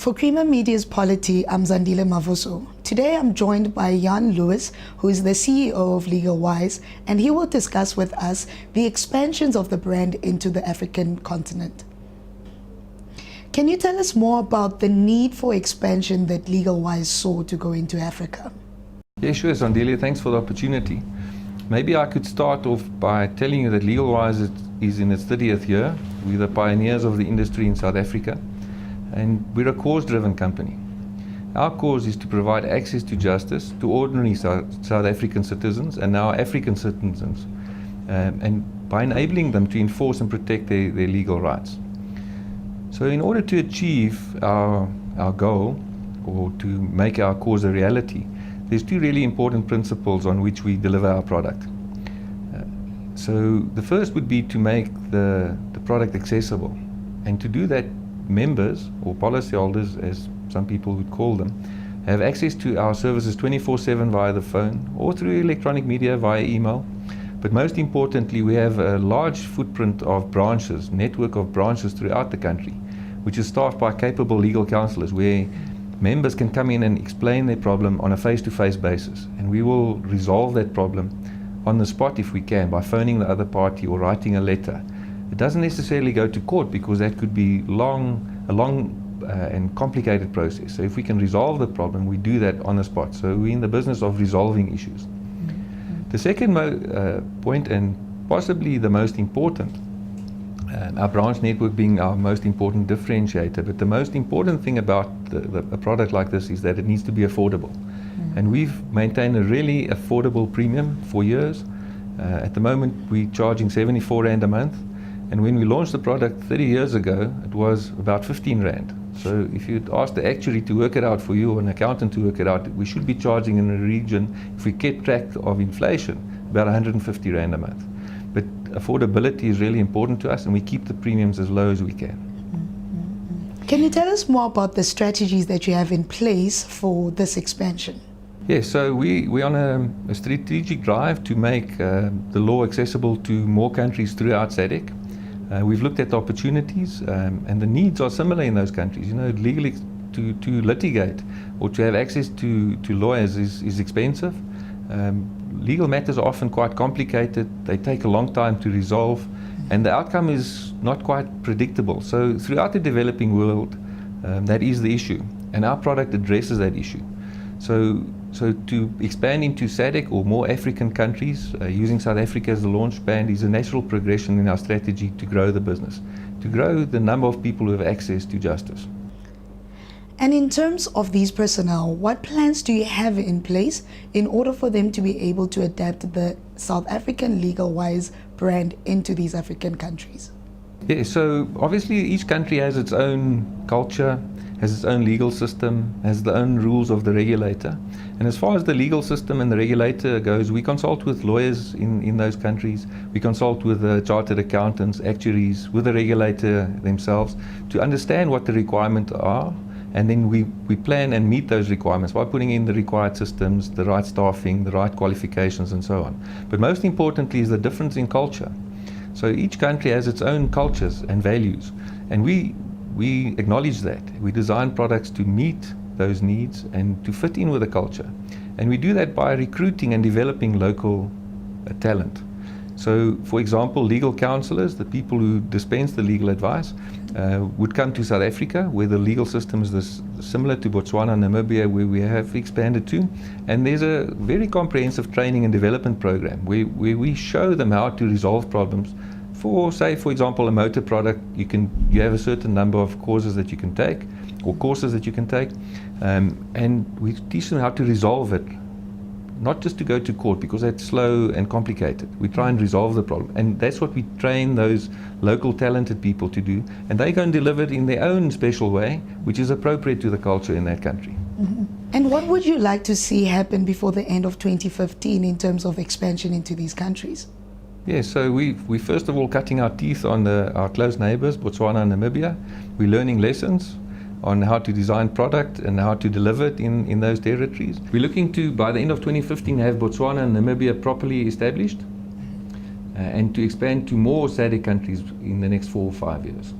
For Creamer Media's Polity, I'm Zandile Mavuso. Today I'm joined by Jan Lewis, who is the CEO of LegalWise, and he will discuss with us the expansions of the brand into the African continent. Can you tell us more about the need for expansion that LegalWise saw to go into Africa? Yeah, sure, Zandile. Thanks for the opportunity. Maybe I could start off by telling you that LegalWise is in its 30th year. We're the pioneers of the industry in South Africa, and we're a cause-driven company. Our cause is to provide access to justice to ordinary South African citizens and now African citizens, and by enabling them to enforce and protect their legal rights. So in order to achieve our goal, or to make our cause a reality, there's two really important principles on which we deliver our product. So the first would be to make the product accessible, and to do that, members or policyholders, as some people would call them, have access to our services 24/7 via the phone or through electronic media via email. But most importantly, we have a large footprint of branches, network of branches throughout the country, which is staffed by capable legal counsellors, where members can come in and explain their problem on a face-to-face basis, and we will resolve that problem on the spot if we can, by phoning the other party or writing a letter. It doesn't necessarily go to court, because that could be a long and complicated process. So if we can resolve the problem, we do that on the spot. So we're in the business of resolving issues. The second point, and possibly the most important, our branch network being our most important differentiator, but the most important thing about a product like this is that it needs to be affordable. And we've maintained a really affordable premium for years. At the moment, we're charging 74 Rand a month. And when we launched the product 30 years ago, it was about 15 Rand. So if you'd ask the actuary to work it out for you, or an accountant to work it out, we should be charging in a region, if we keep track of inflation, about 150 Rand a month. But affordability is really important to us, and we keep the premiums as low as we can. Can you tell us more about the strategies that you have in place for this expansion? Yes, so we're on a strategic drive to make the law accessible to more countries throughout SADC. We've looked at the opportunities, and the needs are similar in those countries. You know, legally to litigate or to have access to lawyers is expensive. Legal matters are often quite complicated. They take a long time to resolve, and the outcome is not quite predictable. So throughout the developing world, that is the issue, and our product addresses that issue. So to expand into SADC or more African countries, using South Africa as the launch pad, is a natural progression in our strategy to grow the business, to grow the number of people who have access to justice. And in terms of these personnel, what plans do you have in place in order for them to be able to adapt the South African LegalWise brand into these African countries? Yeah, so obviously each country has its own culture, has its own legal system, has the own rules of the regulator. And as far as the legal system and the regulator goes, we consult with lawyers in those countries. We consult with chartered accountants, actuaries, with the regulator themselves, to understand what the requirements are. And then we plan and meet those requirements by putting in the required systems, the right staffing, the right qualifications, and so on. But most importantly is the difference in culture. So each country has its own cultures and values, and we acknowledge that. We design products to meet those needs and to fit in with the culture. And we do that by recruiting and developing local talent. So, for example, legal counsellors, the people who dispense the legal advice, would come to South Africa, where the legal system is similar to Botswana and Namibia, where we have expanded to. And there's a very comprehensive training and development program where we show them how to resolve problems. For, say, for example, a motor product, you have a certain number of causes that you can take, or courses that you can take, and we teach them how to resolve it, not just to go to court, because that's slow and complicated. We try and resolve the problem, and that's what we train those local talented people to do, and they go and deliver it in their own special way, which is appropriate to the culture in that country. And what would you like to see happen before the end of 2015 in terms of expansion into these countries? Yes, so we first of all cutting our teeth on our close neighbors, Botswana and Namibia. We're learning lessons on how to design product and how to deliver it in those territories. We're looking to, by the end of 2015, have Botswana and Namibia properly established, and to expand to more SADC countries in the next 4 or 5 years.